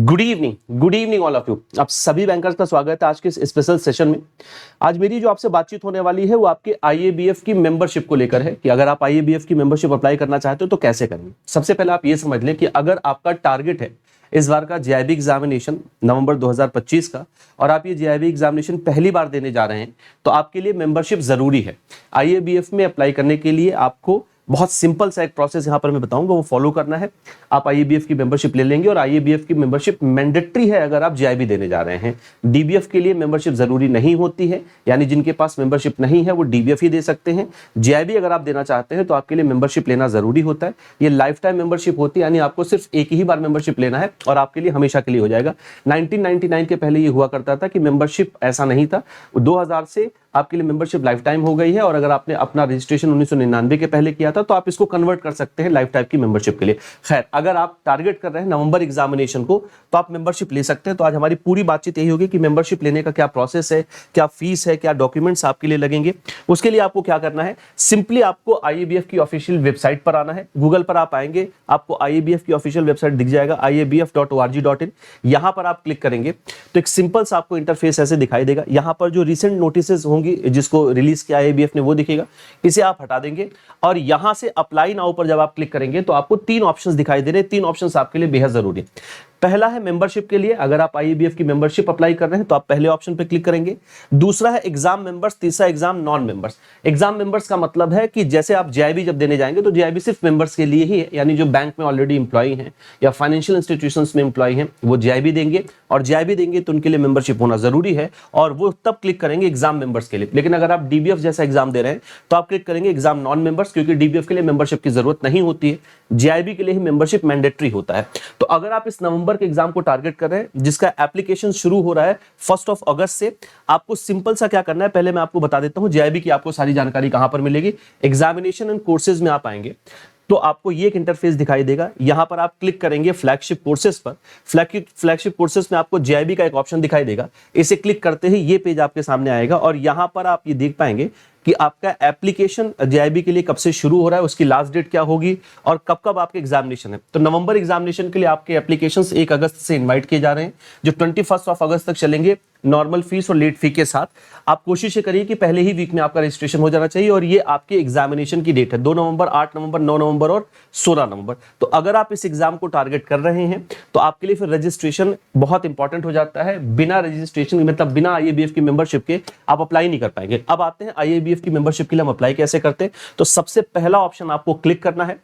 Good evening all of you. आप सभी bankers का स्वागत है आज के इस स्पेशल सेशन में। आज मेरी जो आपसे बातचीत होने वाली है वो आपके आईएबीएफ की मेंबरशिप को लेकर है कि अगर आप आईएबीएफ की मेंबरशिप अप्लाई करना चाहते हो तो कैसे करेंगे। सबसे पहले आप ये समझ लें कि अगर आपका टारगेट है इस बार का जेआईबी एग्जामिनेशन नवंबर 2025 का और आप ये जेआईबी एग्जामिनेशन पहली बार देने जा रहे हैं तो आपके लिए मेंबरशिप जरूरी है। आईएबीएफ में अप्लाई करने के लिए आपको बहुत सिंपल सा एक प्रोसेस यहां पर मैं बताऊंगा, वो फॉलो करना है। आप आईएबीएफ की मेंबरशिप ले लेंगे और आईएबीएफ की मेंबरशिप मैंडेटरी है अगर आप जेआईबी देने जा रहे हैं। डीबीएफ के लिए मेंबरशिप जरूरी नहीं होती है, यानी जिनके पास मेंबरशिप नहीं है वो डीबीएफ ही दे सकते हैं। जेआईबी अगर आप देना चाहते हैं तो आपके लिए मेंबरशिप लेना जरूरी होता है। ये लाइफ टाइम मेंबरशिप होती है, यानी आपको सिर्फ एक ही बार मेंबरशिप लेना है और आपके लिए हमेशा के लिए हो जाएगा। 1999 के पहले ये हुआ करता था कि मेंबरशिप ऐसा नहीं था। 2000 से आपके लिए मेंबरशिप लाइफ टाइम हो गई है और अगर आपने अपना रजिस्ट्रेशन 1999 के पहले किया था तो आप इसको कन्वर्ट कर सकते हैं लाइफ टाइम की मेंबरशिप के लिए। खैर, अगर आप टारगेट कर रहे हैं नवंबर एग्जामिनेशन को तो आप मेंबरशिप ले सकते हैं। तो आज हमारी पूरी बातचीत यही होगी कि मेंबरशिप लेने का क्या प्रोसेस है, क्या फीस है, क्या डॉक्यूमेंट्स आपके लिए लगेंगे। उसके लिए आपको क्या करना है, सिंपली आपको आईएबीएफ की ऑफिशियल वेबसाइट पर आना है। गूगल पर आप आएंगे, आपको आईएबीएफ की ऑफिशियल वेबसाइट दिख जाएगा iabf.org.in। यहां पर आप क्लिक करेंगे तो एक सिंपल सा आपको इंटरफेस ऐसे दिखाई देगा। यहां पर जो रिसेंट नोटिसेस होंगी जिसको रिलीज किया आईएबीएफ ने वो दिखेगा, इसे आप हटा देंगे और यहां से अप्लाई नाउ पर जब आप क्लिक करेंगे तो आपको तीन ऑप्शंस दिखाई दे रहे हैं। तीन ऑप्शंस आपके लिए बेहद जरूरी है। पहला है मेंबरशिप के लिए, अगर आप आईएबीएफ की मेंबरशिप अप्लाई कर रहे हैं तो आप पहले ऑप्शन पे क्लिक करेंगे। दूसरा है एग्जाम मेंबर्स, तीसरा exam non members. Exam members का मतलब है कि जैसे आप जेआईबी जब देने जाएंगे तो जेआईबी सिर्फ मेंबर्स के लिए ही है, यानी जो बैंक में ऑलरेडी इंप्लॉई हैं या फाइनेंशियल इंस्टीट्यूशंस में इंप्लॉई हैं वो जेआईबी देंगे और जेआईबी देंगे तो उनके लिए मेंबरशिप होना जरूरी है और वो तब क्लिक करेंगे एग्जाम मेंबर्स के लिए। लेकिन अगर आप डीबीएफ जैसा एग्जाम दे रहे हैं तो आप क्लिक करेंगे एग्जाम नॉन मेंबर्स, क्योंकि डीबीएफ के लिए मेंबरशिप की जरूरत नहीं होती है, जेआईबी के लिए ही मेंबरशिप मैंडेटरी होता है। तो अगर आप इस नवंबर के एग्जाम को टारगेट कर रहे हैं जिसका एप्लीकेशन शुरू हो रहा है 1 अगस्त से, आपको सिंपल सा क्या करना है, पहले मैं आपको बता देता हूं जेआईबी की आपको सारी जानकारी कहां पर मिलेगी। एग्जामिनेशन एंड कोर्सेज में आप आएंगे तो आपको ये एक इंटरफेस दिखाई देगा। यहां पर आप क्लिक करेंगे फ्लैगशिप कोर्सेज पर। फ्लैगशिप कोर्सेज में आपको जेआईबी का एक ऑप्शन दिखाई देगा। इसे क्लिक करते ही ये पेज आपके सामने आएगा और यहां पर आप ये देख पाएंगे कि आपका एप्लीकेशन जेआईबी के लिए कब से शुरू हो रहा है, उसकी लास्ट डेट क्या होगी और कब कब आपके एग्जामिनेशन है। तो नवंबर एग्जामिनेशन के लिए आपके एप्लीकेशंस 1 अगस्त से इनवाइट किए जा रहे हैं, जो 21 अगस्त तक चलेंगे नॉर्मल फीस और लेट फी के साथ। आप कोशिश करिए कि पहले ही वीक में आपका रजिस्ट्रेशन हो जाना चाहिए और ये आपके एग्जामिनेशन की डेट है 2 नवंबर, 8 नवंबर, 9 नवंबर और 16 नवंबर। तो अगर आप इस एग्जाम को टारगेट कर रहे हैं तो आपके लिए फिर रजिस्ट्रेशन बहुत इंपॉर्टेंट हो जाता है। बिना रजिस्ट्रेशन मतलब बिना आईएबीएफ की मेंबरशिप के आप अप्लाई नहीं कर पाएंगे। अब आते हैं आईएबीएफ की मेंबरशिप के लिए हम अप्लाई कैसे करते हैं। तो सबसे पहला ऑप्शन आपको क्लिक करना है।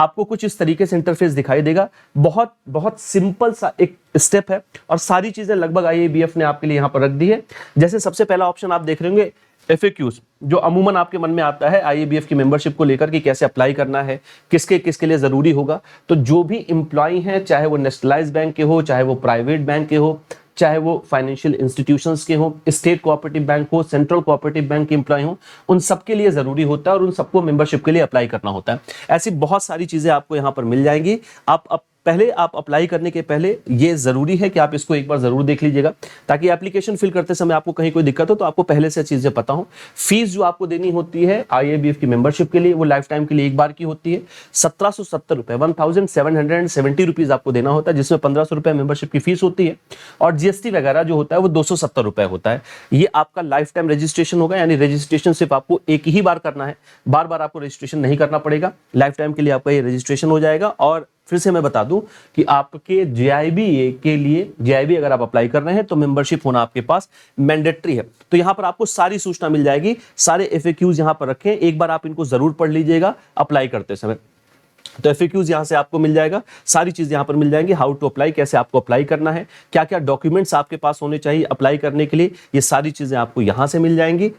आपको कुछ इस तरीके से इंटरफेस दिखाई देगा। बहुत बहुत सिंपल सा एक स्टेप है और सारी चीजें लगभग आईएबीएफ ने आपके लिए यहां पर रख दी है। जैसे सबसे पहला ऑप्शन आप देख रहे होंगे FAQs, जो अमूमन आपके मन में आता है आईएबीएफ की मेंबरशिप को लेकर कि कैसे अप्लाई करना है, किसके किसके लिए जरूरी होगा। तो जो भी इंप्लॉई हैं, चाहे वो नेशनलाइज्ड बैंक के हो, चाहे वो प्राइवेट बैंक के हो, चाहे वो फाइनेंशियल इंस्टीट्यूशंस के हो, स्टेट कोऑपरेटिव बैंक हो, सेंट्रल कोऑपरेटिव बैंक के इंप्लॉय हो, उन सबके लिए जरूरी होता है और उन सबको मेंबरशिप के लिए अप्लाई करना होता है। ऐसी बहुत सारी चीजें आपको यहां पर मिल जाएंगी। आप अप्लाई करने के पहले ये जरूरी है कि आप इसको एक बार जरूर देख लीजिएगा ताकि एप्लीकेशन फिल करते समय आपको कहीं कोई दिक्कत हो तो आपको पहले से चीजें पता हो। फीस जो आपको देनी होती है आईएबीएफ की मेंबरशिप के लिए वो लाइफ टाइम के लिए एक बार की होती है। 1770 रुपए 1770 रुपीज आपको देना होता है, जिसमें 1500 रुपए मेंबरशिप की फीस होती है और जीएसटी वगैरह जो होता है वो 270 रुपए होता है। ये आपका लाइफ टाइम रजिस्ट्रेशन होगा, यानी रजिस्ट्रेशन सिर्फ आपको एक ही बार करना है, बार बार आपको रजिस्ट्रेशन नहीं करना पड़ेगा। लाइफ टाइम के लिए आपका ये रजिस्ट्रेशन हो जाएगा। और फिर से मैं बता दूं कि आपके जेआईबी के लिए, जेआईबी अगर आप अप्लाई कर रहे हैं तो मेंबरशिप होना आपके पास मैंडेटरी है। तो यहां पर आपको सारी सूचना मिल जाएगी, सारे FAQs यहां पर रखे हैं, एक बार आप इनको जरूर पढ़ लीजिएगा अप्लाई करते समय। तो FAQs यहां से आपको मिल जाएगा, सारी चीज यहां पर मिल जाएंगी। हाउ टू अप्लाई, कैसे आपको अप्लाई करना है, क्या क्या डॉक्यूमेंट्स आपके पास होने चाहिए अप्लाई करने के लिए, ये सारी चीजें आपको यहां से मिल जाएंगी।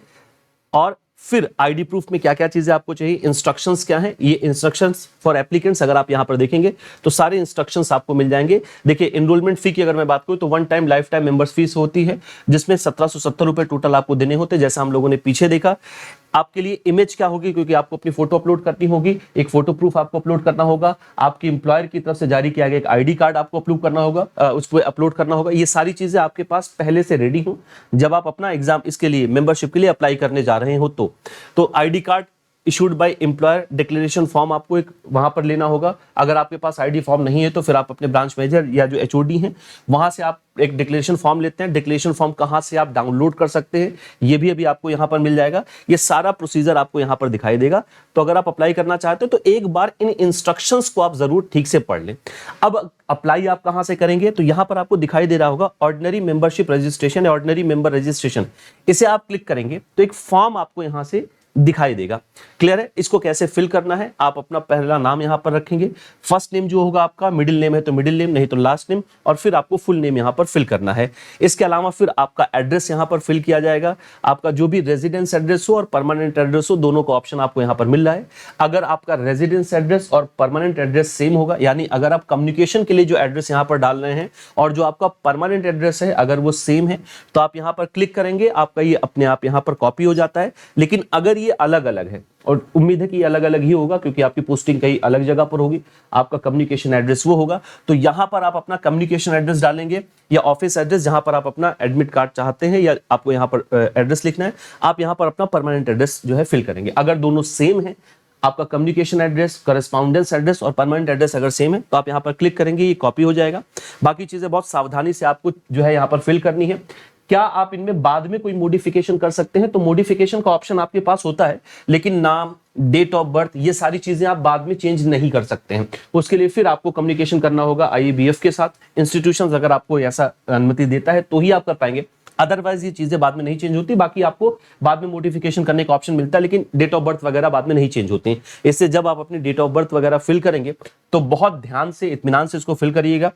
और फिर आईडी प्रूफ में क्या क्या चीजें आपको चाहिए, इंस्ट्रक्शंस क्या हैं, ये इंस्ट्रक्शंस फॉर एप्लीकेंट्स अगर आप यहां पर देखेंगे तो सारे इंस्ट्रक्शंस आपको मिल जाएंगे। देखिए, एनरोलमेंट फी की अगर मैं बात करूं तो 1 time life time members fees होती है, जिसमें 1770 रुपए टोटल आपको देने होते हैं। जैसा हम लोगों ने पीछे देखा, आपके लिए इमेज क्या होगी, क्योंकि आपको अपनी फोटो अपलोड करनी होगी, एक फोटो प्रूफ आपको अपलोड करना होगा, आपके एम्प्लॉयर की तरफ से जारी किया गया एक आईडी कार्ड आपको अपलोड करना होगा, उसको अपलोड करना होगा। ये सारी चीजें आपके पास पहले से रेडी हो जब आप अपना एग्जाम इसके लिए मेंबरशिप के लिए अप्लाई करने जा रहे हो। तो ID card issued by employer declaration form आपको एक वहां पर लेना होगा। अगर आपके पास आईडी फॉर्म नहीं है तो फिर आप अपने ब्रांच मैनेजर या जो एचओडी हैं वहां से आप एक डिक्लेरेशन फॉर्म लेते हैं। डिक्लेरेशन फॉर्म कहां से आप डाउनलोड कर सकते हैं ये भी अभी आपको यहां पर मिल जाएगा। ये सारा प्रोसीजर आपको यहां पर दिखाई देगा। तो अगर आप अप्लाई करना चाहते हो तो एक बार इन इंस्ट्रक्शंस को आप जरूर ठीक से पढ़ लें। अब अप्लाई आप कहां से करेंगे तो यहां पर आपको दिखाई दे रहा होगा ऑर्डिनरी मेंबरशिप रजिस्ट्रेशन या ऑर्डिनरी मेंबर रजिस्ट्रेशन। इसे आप क्लिक करेंगे तो एक फॉर्म आपको यहां से दिखाई देगा। क्लियर है? इसको कैसे फिल करना है, आप अपना पहला नाम यहां पर रखेंगे, फर्स्ट नेम जो होगा आपका, मिडिल नेम है तो मिडिल नेम, नहीं तो लास्ट नेम, और फिर आपको फुल नेम यहां पर फिल करना है। इसके अलावा फिर आपका एड्रेस यहां पर फिल किया जाएगा। आपका जो भी रेजिडेंस एड्रेस हो और परमानेंट एड्रेस हो, दोनों का ऑप्शन आपको यहां पर मिल रहा है। अगर आपका रेजिडेंस एड्रेस और परमानेंट एड्रेस सेम होगा, यानी अगर आप कम्युनिकेशन के लिए जो एड्रेस यहां पर डाल रहे हैं और जो आपका परमानेंट एड्रेस है अगर वो सेम है तो आप यहां पर क्लिक करेंगे, आपका ये अपने आप यहां पर कॉपी हो जाता है। लेकिन अगर ये अलग अलग है, और उम्मीद है कि अलग अलग ही होगा क्योंकि आपकी पोस्टिंग कहीं अलग जगह पर होगी, आपका कम्युनिकेशन एड्रेस वो होगा, तो यहां पर आप अपना कम्युनिकेशन एड्रेस डालेंगे या ऑफिस एड्रेस जहां पर आप अपना एडमिट कार्ड चाहते हैं या आपको यहां पर एड्रेस लिखना है, आप यहां पर अपना परमानेंट एड्रेस जो है फिल करेंगे। अगर दोनों सेम है, आपका कम्युनिकेशन एड्रेस, करस्पॉन्डेंस एड्रेस और परमानेंट एड्रेस अगर सेम है तो आप यहां पर क्लिक करेंगे, ये कॉपी हो जाएगा। बाकी चीजें बहुत सावधानी से आपको जो है यहां पर फिल करनी है। क्या आप इनमें बाद में कोई मॉडिफिकेशन कर सकते हैं? तो मॉडिफिकेशन का ऑप्शन आपके पास होता है, लेकिन नाम, डेट ऑफ बर्थ, ये सारी चीजें आप बाद में चेंज नहीं कर सकते हैं। उसके लिए फिर आपको कम्युनिकेशन करना होगा आईएबीएफ के साथ। इंस्टीट्यूशंस अगर आपको ऐसा अनुमति देता है तो ही आप कर पाएंगे, अदरवाइज ये चीजें बाद में नहीं चेंज होती। बाकी आपको बाद में मॉडिफिकेशन करने का ऑप्शन मिलता है, लेकिन डेट ऑफ बर्थ वगैरह बाद में नहीं चेंज होती है। इससे जब आप अपनी डेट ऑफ बर्थ वगैरह फिल करेंगे तो बहुत ध्यान से, इत्मीनान से इसको फिल करिएगा,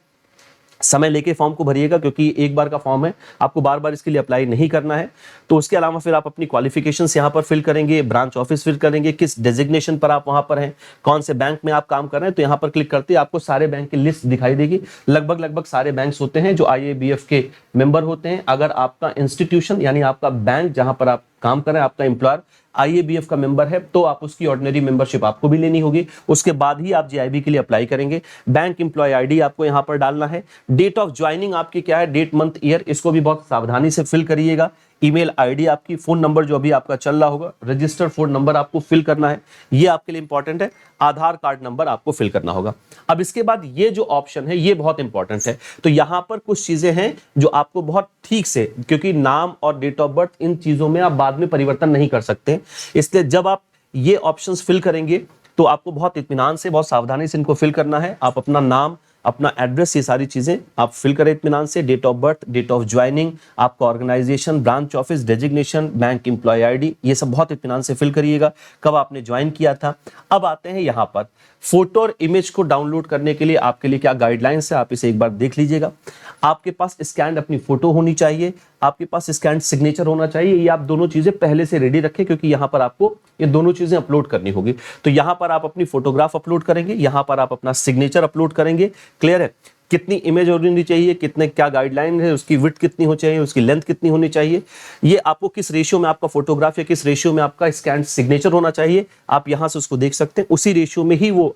समय लेके फॉर्म को भरिएगा, क्योंकि एक बार का फॉर्म है, आपको बार बार इसके लिए अप्लाई नहीं करना है। तो उसके अलावा फिर आप अपनी क्वालिफिकेशंस यहाँ पर फिल करेंगे, ब्रांच ऑफिस फिल करेंगे, किस डेजिग्नेशन पर आप वहां पर हैं, कौन से बैंक में आप काम कर रहे हैं। तो यहाँ पर क्लिक करते ही आपको सारे बैंक की लिस्ट दिखाई देगी। लगभग सारे बैंक्स होते हैं जो आईएबीएफ के मेंबर होते हैं। अगर आपका इंस्टीट्यूशन यानी आपका बैंक जहां पर आप काम कर रहे हैं, आपका एम्प्लॉयर आईएबीएफ का मेंबर है, तो आप उसकी ऑर्डिनरी मेंबरशिप आपको भी लेनी होगी। उसके बाद ही आप जीआईबी के लिए अप्लाई करेंगे। बैंक एम्प्लॉय आईडी आपको यहां पर डालना है। डेट ऑफ ज्वाइनिंग आपकी क्या है, डेट, मंथ, ईयर, इसको भी बहुत सावधानी से फिल करिएगा। ईमेल आईडी आपकी, फोन नंबर जो अभी आपका चल रहा होगा, रजिस्टर्ड फोन नंबर आपको फिल करना है, ये आपके लिए इंपॉर्टेंट है। आधार कार्ड नंबर आपको फिल करना होगा। अब इसके बाद ये जो ऑप्शन है ये बहुत इंपॉर्टेंट है। तो यहां पर कुछ चीजें हैं जो आपको बहुत ठीक से, क्योंकि नाम और डेट ऑफ बर्थ इन चीजों में आप बाद में परिवर्तन नहीं कर सकते, इसलिए जब आप ये ऑप्शंस फिल करेंगे तो आपको बहुत इत्मीनान से, बहुत सावधानी से इनको फिल करना है। आप अपना नाम, अपना एड्रेस, ये सारी चीजें आप फिल करें इत्मीनान से। Date of birth, date of joining, आपका organisation, branch office, designation, bank employee ID, ये सब बहुत इत्मीनान से फिल करिएगा। कब आपने ज्वाइन किया था। अब आते हैं यहाँ पर फोटो और इमेज को डाउनलोड करने के लिए आपके लिए क्या गाइडलाइंस है, आप इसे एक बार देख लीजिएगा। आपके पास स्कैन अपनी फोटो होनी चाहिए, आपके पास स्कैन सिग्नेचर होना चाहिए। ये आप दोनों चीजें पहले से रेडी रखें, क्योंकि यहां पर आपको ये दोनों चीजें अपलोड करनी होगी। तो यहां पर आप अपनी फोटोग्राफ अपलोड करेंगे, यहां पर आप अपना सिग्नेचर अपलोड करेंगे। क्लियर है? कितनी इमेज होनी चाहिए, कितने, क्या गाइडलाइन है, उसकी विड्थ कितनी होनी चाहिए, उसकी लेंथ कितनी होनी चाहिए, ये आपको किस रेशियो में आपका फोटोग्राफ या किस रेशियो में आपका स्कैन सिग्नेचर होना चाहिए, आप यहां से उसको देख सकते हैं। उसी रेशियो में ही वो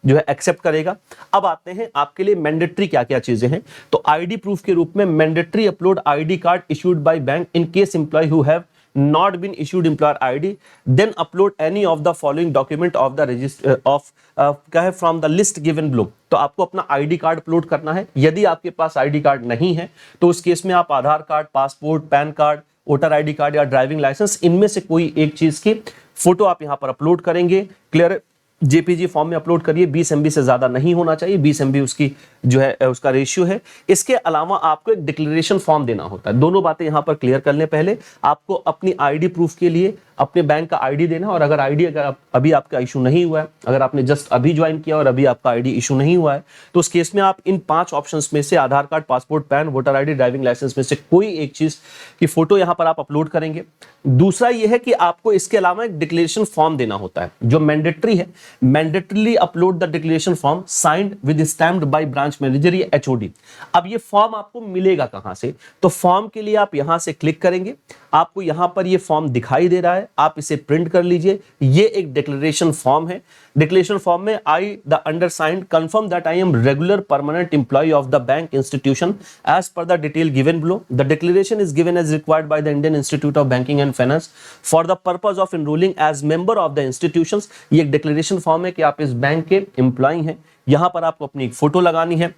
जो है एक्सेप्ट करेगा। अब आते हैं आपके लिए मैंडेटरी क्या क्या चीजें हैं। तो आईडी प्रूफ के रूप में mandatory upload ID card issued by bank in case employee who have not been issued employer ID, then upload any of the following document of the register क्या है from the list given below। तो आपको अपना ID card upload करना है। यदि आपके पास ID card नहीं है तो उस केस में आप Aadhaar card, passport, PAN card, voter ID card या ड्राइविंग लाइसेंस, इनमें से कोई एक चीज की फोटो आप यहां पर अपलोड करेंगे। क्लियर? जेपीजी फॉर्म में अपलोड करिए, 20 MB से ज्यादा नहीं होना चाहिए, 20 MB उसकी जो है उसका रेशियो है। इसके अलावा आपको एक डिक्लेरेशन फॉर्म देना होता है। दोनों बातें यहां पर क्लियर कर लें। पहले आपको अपनी आईडी प्रूफ के लिए अपने बैंक का आईडी देना, और अगर आईडी अभी आपका इशू नहीं हुआ है, अगर आपने जस्ट अभी ज्वाइन किया और अभी आपका आईडी इशू नहीं हुआ है, तो उस केस में आप इन 5 ऑप्शंस में से Aadhaar card, passport, PAN, voter ID, driving licence में से कोई एक चीज की फोटो यहां पर आप अपलोड करेंगे। दूसरा यह है कि आपको इसके अलावा एक डिक्लेरेशन फॉर्म देना होता है जो मैंडेटरी है। Mandatorily upload the declaration form signed with stamped by branch manager या एचओडी। अब ये फॉर्म आपको मिलेगा कहां से? तो फॉर्म के लिए आप यहां से क्लिक करेंगे, आपको यहां पर ये फॉर्म दिखाई दे रहा है। है, आप इसे प्रिंट कर लीजिए। ये एक डिक्लेरेशन फॉर्म है। डिक्लेरेशन फॉर्म में I the undersigned confirm that I am regular permanent employee of the bank institution as per the detail given below. The declaration is given as required by the Indian institute of banking and finance for the purpose of enrolling as member of the institutions. ये एक declaration form है कि आप इस bank के employ हैं। यहां पर आपको अपनी एक फोटो लगानी है,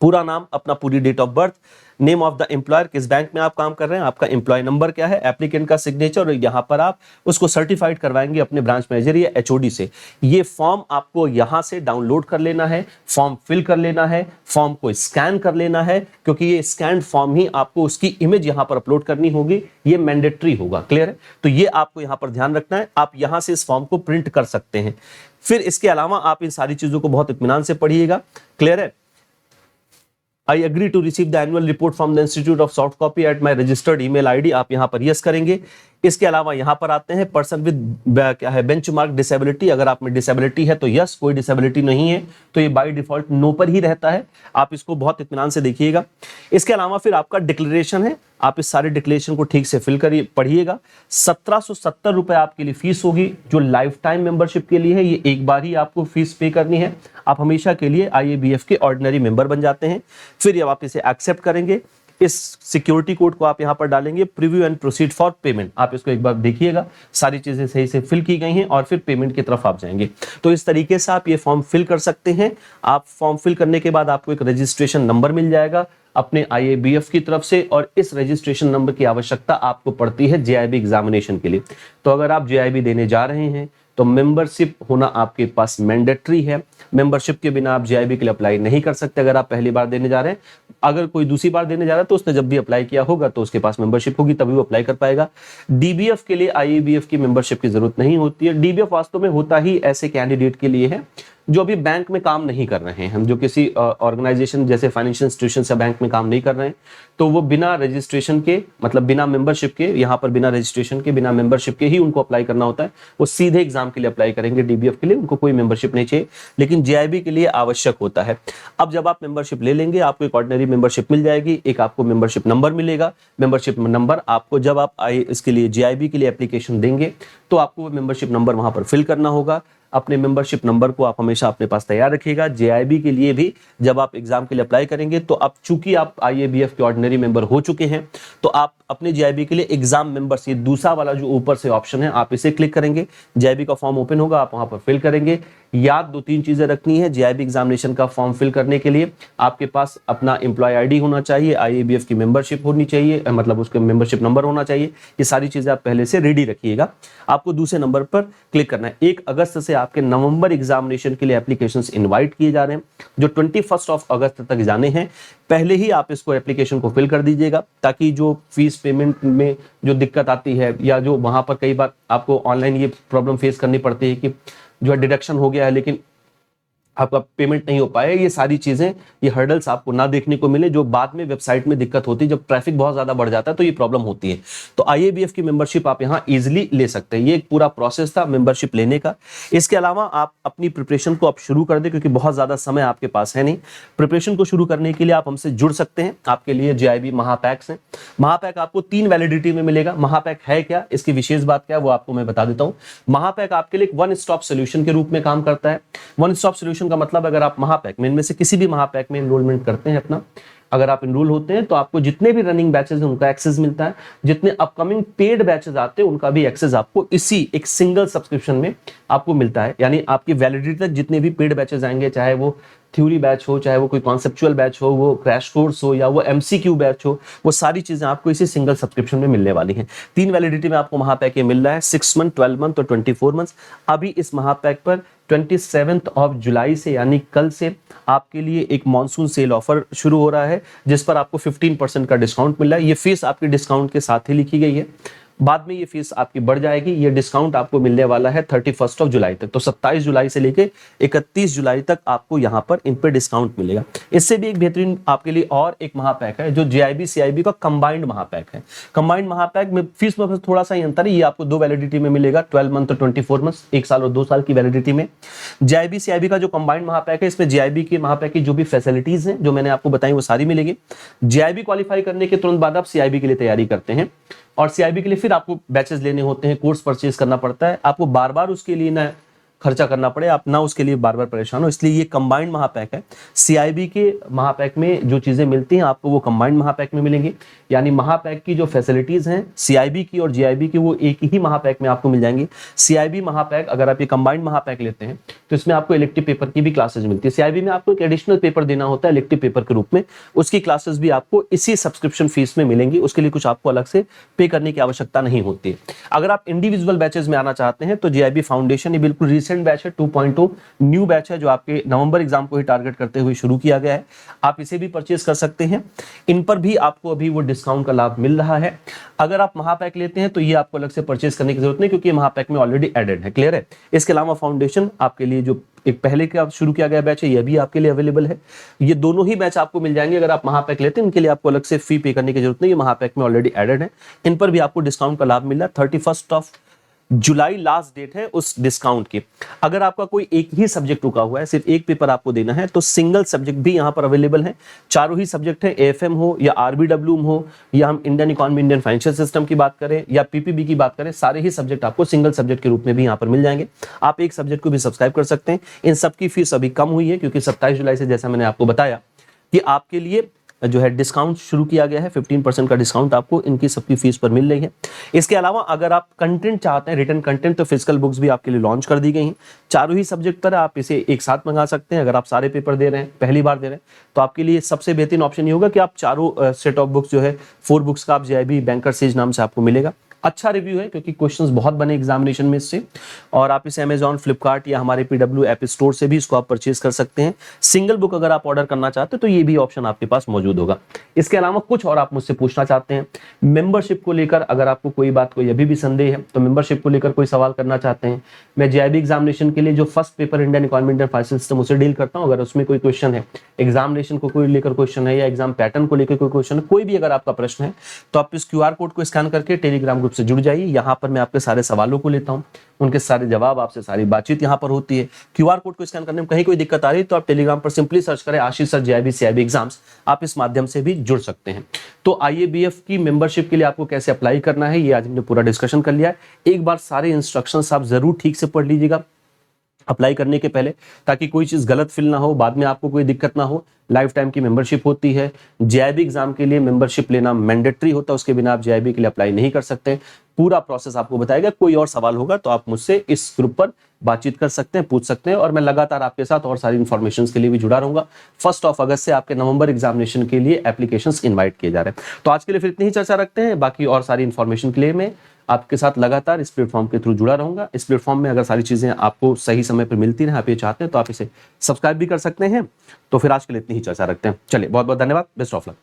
पूरा नाम, अपना पूरी date of birth, name of the employer, किस बैंक में आप काम कर रहे हैं, आपका एम्प्लॉय नंबर क्या है, एप्लीकेंट का सिग्नेचर, और यहां पर आप उसको सर्टिफाइड करवाएंगे अपने ब्रांच मैनेजर या एचओडी से। ये फॉर्म आपको यहां से डाउनलोड कर लेना है, फॉर्म फिल कर लेना है, फॉर्म को स्कैन कर लेना है, क्योंकि ये स्कैन फॉर्म ही आपको उसकी इमेज यहां पर अपलोड करनी होगी। ये मैंडेटरी होगा। क्लियर है? तो ये आपको यहां पर ध्यान रखना है। आप यहां से इस फॉर्म को प्रिंट कर सकते हैं। फिर इसके अलावा आप इन सारी चीजों को बहुत इत्मीनान से पढ़िएगा। क्लियर है? I agree to receive the annual report from the Institute of soft copy at my registered email ID। आप यहां पर यस करेंगे। इसके अलावा यहां पर आते हैं पर्सन विद क्या है, बेंचमार्क डिसेबिलिटी। अगर आप में डिसेबिलिटी है तो यस, कोई डिसेबिलिटी नहीं है तो ये बाय डिफॉल्ट नो पर ही रहता है। आप इसको बहुत इत्मीनान से देखिएगा। इसके अलावा फिर आपका डिक्लेरेशन है, आप इस सारे डिक्लेरेशन को ठीक से फिल करिए, पढ़िएगा। 1770 रुपए आपके लिए फीस होगी, जो लाइफ टाइम मेंबरशिप के लिए है। ये एक बार ही आपको फीस पे करनी है। आप हमेशा के लिए IABF के ऑर्डिनरी मेंबर बन जाते हैं। फिर जब आप इसे एक्सेप्ट करेंगे, इस सिक्योरिटी कोड को आप यहां पर डालेंगे, preview and proceed for payment. आप इसको एक बार देखिएगा, सारी चीजें सही से फिल की गई हैं और फिर पेमेंट की तरफ आप जाएंगे। तो इस तरीके से आप ये फॉर्म फिल कर सकते हैं। आप फॉर्म फिल करने के बाद आपको एक रजिस्ट्रेशन नंबर मिल जाएगा अपने IABF की तरफ से, और इस रजिस्ट्रेशन नंबर की आवश्यकता आपको पड़ती है JIB एग्जामिनेशन के लिए। तो अगर आप JIB देने जा रहे हैं तो मेंबरशिप होना आपके पास मैंडेटरी है। मेंबरशिप के बिना आप JIB के लिए अप्लाई नहीं कर सकते। अगर आप पहली बार देने जा रहे हैं, अगर कोई दूसरी बार देने जा रहा है तो उसने जब भी अप्लाई किया होगा तो उसके पास मेंबरशिप होगी, तभी वो अप्लाई कर पाएगा। DBF के लिए IABF की मेंबरशिप की जरूरत नहीं होती है। DBF वास्तव में होता ही ऐसे कैंडिडेट के लिए है जो अभी बैंक में काम नहीं कर रहे हैं, हम जो किसी ऑर्गेनाइजेशन जैसे फाइनेंशियल इंस्टीट्यूशन से बैंक में काम नहीं कर रहे हैं, तो वो बिना रजिस्ट्रेशन के, मतलब बिना मेंबरशिप के, यहाँ पर बिना रजिस्ट्रेशन के, बिना मेंबरशिप के ही उनको अप्लाई करना होता है। वो सीधे एग्जाम के लिए अप्लाई करेंगे DBF के लिए, उनको कोई मेंबरशिप नहीं चाहिए, लेकिन JIB के लिए आवश्यक होता है। अब जब आप मेंबरशिप ले लेंगे, आपको एक ऑर्डिनरी मेंबरशिप मिल जाएगी, एक आपको मेंबरशिप नंबर मिलेगा। मेंबरशिप नंबर आपको जब आप इसके लिए JIB के लिए एप्लीकेशन देंगे तो आपको वो मेंबरशिप नंबर वहां पर फिल करना होगा। अपने मेंबरशिप नंबर को आप हमेशा अपने पास तैयार रखिएगा। JIB के लिए भी जब आप एग्जाम के लिए अप्लाई करेंगे तो अब चूंकि आप IABF के ऑर्डिनरी मेंबर हो चुके हैं, तो आप अपने JIB के लिए एग्जाम मेंबर्स, ये दूसरा वाला जो ऊपर से ऑप्शन है, आप इसे क्लिक करेंगे। JIB का फॉर्म ओपन होगा, आप वहां पर फिल करेंगे। याद 2-3 चीजें रखनी है JIB एग्जामिनेशन का फॉर्म फिल करने के लिए। आपके पास अपना एम्प्लॉय ID होना चाहिए, IABF की मेंबरशिप होनी चाहिए, मतलब उसका मेंबरशिप नंबर होना चाहिए। ये सारी चीजें आप पहले से रेडी रखिएगा। आपको दूसरे नंबर पर क्लिक करना है। 1 अगस्त से आपके नवंबर एग्जामिनेशन के लिए एप्लीकेशंस इनवाइट किए जा रहे हैं, जो 21 अगस्त तक जाने हैं। पहले ही आप इसको एप्लीकेशन को फिल कर दीजिएगा, ताकि जो फीस पेमेंट में जो दिक्कत आती है, या जो वहां पर कई बार आपको ऑनलाइन ये प्रॉब्लम फेस करनी पड़ती है कि जो है डिडक्शन हो गया है लेकिन आपका पेमेंट नहीं हो पाया, ये सारी चीजें, ये हर्डल्स आपको ना देखने को मिले, जो बाद में वेबसाइट में दिक्कत होती है। जब ट्रैफिक बहुत ज्यादा बढ़ जाता है तो ये प्रॉब्लम होती है। तो IABF की मेंबरशिप आप यहां इजीली ले सकते हैं। ये एक पूरा प्रोसेस था मेंबरशिप लेने का। इसके अलावा आप अपनी प्रिपरेशन को आप शुरू कर दें, क्योंकि बहुत ज्यादा समय आपके पास है नहीं। प्रिपरेशन को शुरू करने के लिए आप हमसे जुड़ सकते हैं। आपके लिए JIB महापैक्स है। महापैक आपको 3 वैलिडिटी में मिलेगा। महापैक है क्या, इसकी विशेष बात क्या है, वो आपको मैं बता देता हूं। महापैक आपके लिए वन स्टॉप सोल्यूशन के रूप में काम करता है। वन स्टॉप सोल्यूशन का मतलब, अगर आप महापैक में, इनमें से किसी भी महापैक में एनरोलमेंट करते हैं अपना, अगर आप एनरोल होते हैं तो आपको जितने भी रनिंग बैचेस हैं उनका एक्सेस मिलता है। जितने अपकमिंग पेड बैचेस आते हैं उनका भी एक्सेस आपको इसी एक सिंगल सब्सक्रिप्शन में आपको मिलता है। यानी आपकी वैलिडिटी तक जितने भी पेड बैचेस आएंगे, चाहे वो थ्योरी बैच हो, चाहे वो कोई कॉन्सेप्चुअल बैच हो, वो क्रैश कोर्स हो, या वो MCQ बैच हो, वो सारी चीजें आपको इसी सिंगल सब्सक्रिप्शन में मिलने वाली हैं। 3 वैलिडिटी में आपको महापैक ये मिल रहा है, 6 मंथ, 12 मंथ और 24 मंथ। अभी इस महापैक पर 27 जुलाई से, यानी कल से, आपके लिए एक मॉनसून सेल ऑफर शुरू हो रहा है, जिस पर आपको 15% का डिस्काउंट मिल रहा है। ये फीस आपकी डिस्काउंट के साथ ही लिखी गई है। बाद में ये फीस आपकी बढ़ जाएगी। ये डिस्काउंट आपको मिलने वाला है 31 जुलाई तक। तो 27 जुलाई से लेके 31 जुलाई तक आपको यहाँ पर इन पे डिस्काउंट मिलेगा। इससे भी एक बेहतरीन आपके लिए और एक महापैक है, जो JIB CIB का कंबाइंड महापैक है। कंबाइंड महापैक में फीस में थोड़ा सा ही अंतर है। ये आपको 2 वैलिडिटी में मिलेगा, 12 मंथ और 24 मंथ, 1 साल और 2 साल की वैलिडिटी में। JIB CIB का जो कंबाइंड महापैक है, इसमें JIB के महापैक की जो भी फैसिलिटीज हैं, जो मैंने आपको बताई, वो सारी मिलेगी। JIB क्वालिफाई करने के तुरंत बाद आप CIB के लिए तैयारी करते हैं और सीआईबी के लिए फिर आपको बैचेस लेने होते हैं, कोर्स परचेज करना पड़ता है, आपको बार बार उसके लिए ना खर्चा करना पड़े, आप ना उसके लिए बार बार परेशान हो। इसलिए ये कंबाइंड महापैक है। सीआईबी के महापैक में जो चीजें मिलती हैं आपको वो कंबाइंड महापैक में मिलेंगी, यानी महापैक की जो फैसिलिटीज हैं सीआईबी की और जीआईबी की वो एक ही महापैक में आपको मिल जाएंगी। सीआईबी महापैक अगर आप ये कंबाइंड महापैक लेते हैं तो इसमें आपको इलेक्टिव पेपर की भी क्लासेज मिलती है। सीआईबी में आपको एक एडिशनल पेपर देना होता है इलेक्टिव पेपर के रूप में, उसकी क्लासेस भी आपको इसी सब्सक्रिप्शन फीस में मिलेंगी, उसके लिए कुछ आपको अलग से पे करने की आवश्यकता नहीं होती है। अगर आप इंडिविजुअल बैचेस में आना चाहते हैं तो जीआईबी फाउंडेशन ये बिल्कुल रिसेंट बैच है, 2.0 न्यू बैच है जो आपके नवंबर एग्जाम को ही टारगेट करते हुए शुरू किया गया है। आप इसे भी परचेज कर सकते हैं, इन पर भी आपको अभी वो डिस्काउंट का लाभ मिल रहा है। अगर आप महापैक लेते हैं तो ये आपको अलग से परचेज करने की जरूरत नहीं, क्योंकि महापैक में ऑलरेडी एडेड है। क्लियर है? इसके अलावा फाउंडेशन आपके लिए जो एक पहले का शुरू किया गया बैच है ये भी आपके लिए अवेलेबल है। ये दोनों ही बैच आपको मिल जाएंगे अगर आप महापैक लेते हैं, इनके लिए आपको अलग से फी पे करने की जरूरत नहीं, ये महापैक में ऑलरेडी एडेड है। इन पर भी आपको डिस्काउंट का लाभ मिल रहा है। 31 जुलाई लास्ट डेट है उस डिस्काउंट की। अगर आपका कोई एक ही सब्जेक्ट रुका हुआ है, सिर्फ एक पेपर आपको देना है, तो सिंगल सब्जेक्ट भी यहां पर अवेलेबल है। चारों ही सब्जेक्ट है, एएफएम हो या आरबीडब्ल्यू हो या हम Indian economy Indian financial system की बात करें या पीपीबी की बात करें, सारे ही सब्जेक्ट आपको सिंगल सब्जेक्ट के रूप में भी यहां पर मिल जाएंगे। आप एक सब्जेक्ट को भी सब्सक्राइब कर सकते हैं। इन सबकी फीस अभी कम हुई है क्योंकि 27 जुलाई से, जैसा मैंने आपको बताया, कि आपके लिए जो है डिस्काउंट शुरू किया गया है। 15% का डिस्काउंट आपको इनकी सबकी फीस पर मिल रही है। इसके अलावा अगर आप कंटेंट चाहते हैं, रिटन कंटेंट, तो फिजिकल बुक्स भी आपके लिए लॉन्च कर दी गई हैं। चारों ही सब्जेक्ट पर आप इसे एक साथ मंगा सकते हैं। अगर आप सारे पेपर दे रहे हैं, पहली बार दे रहे हैं, तो आपके लिए सबसे बेहतरीन ऑप्शन ये होगा कि आप चारों सेट ऑफ बुक्स जो है 4 बुक्स का आप जीआईबी बैंकर सेज नाम से आपको मिलेगा। अच्छा रिव्यू है क्योंकि क्वेश्चंस बहुत बने एग्जामिनेशन में इससे, और आप इसे अमेजॉन, फ्लिपकार्ट या हमारे पीडब्ल्यू ऐप स्टोर से भी इसको आप परचेज कर सकते हैं। सिंगल बुक अगर आप ऑर्डर करना चाहते हैं तो ये भी ऑप्शन आपके पास मौजूद होगा। इसके अलावा कुछ और आप मुझसे पूछना चाहते हैं मेंबरशिप को लेकर, अगर आपको कोई बात, कोई अभी भी संदेह है तो मेंबरशिप को लेकर कोई सवाल करना चाहते हैं, मैं जीआईबी एग्जामिनेशन के लिए जो first paper Indian economy Indian financial system उसे डील करता हूं। अगर उसमें कोई क्वेश्चन है, एग्जामिनेशन को कोई लेकर क्वेश्चन है या एग्जाम पैटर्न को लेकर कोई क्वेश्चन है, कोई भी अगर आपका प्रश्न है, तो आप इस क्यूआर कोड को स्कैन करके टेलीग्राम ग्रुप से जुड़ जाइए। यहाँ पर मैं आपके सारे सवालों को लेता हूं, उनके सारे जवाब, आपसे सारी बातचीत यहाँ पर होती है। क्यूआर कोड को स्कैन करने में कहीं कोई दिक्कत आ रही है तो आप टेलीग्राम पर सिंपली सर्च करें आशीष सर जीआईबी सीआईबी एग्जाम्स, आप इस माध्यम से भी जुड़ सकते हैं। तो आईएबीएफ की मेंबरशिप के लिए आपको कैसे अप्लाई करना है ये आज हमने पूरा डिस्कशन कर लिया है। एक बार सारे इंस्ट्रक्शंस आप जरूर ठीक से पढ़ लीजिएगा अप्लाई करने के पहले, ताकि कोई चीज गलत फिल ना हो, बाद में आपको कोई दिक्कत ना हो। लाइफ टाइम की मेंबरशिप होती है। जीआईबी एग्जाम के लिए मेंबरशिप लेना मैंडेटरी होता है, उसके बिना आप जीआईबी के लिए अप्लाई नहीं कर सकते। पूरा प्रोसेस आपको बताएगा। कोई और सवाल होगा तो आप मुझसे इस ग्रुप पर बातचीत कर सकते हैं, पूछ सकते हैं, और मैं लगातार आपके साथ और सारी इंफॉर्मेशन के लिए भी जुड़ा रहूंगा। 1 अगस्त से आपके नवंबर एग्जामिनेशन के लिए एप्लीकेशंस इनवाइट किए जा रहे हैं। तो आज के लिए फिर इतनी ही चर्चा रखते हैं। बाकी और सारी इंफॉर्मेशन के लिए मैं आपके साथ लगातार इस प्लेटफॉर्म के थ्रू जुड़ा रहूंगा। इस प्लेटफॉर्म में अगर सारी चीजें आपको सही समय पर मिलती रहे, आप ये चाहते हैं, तो आप इसे सब्सक्राइब भी कर सकते हैं। तो फिर आज के लिए इतनी ही चर्चा रखते हैं। चलिए, बहुत बहुत धन्यवाद। Best of luck.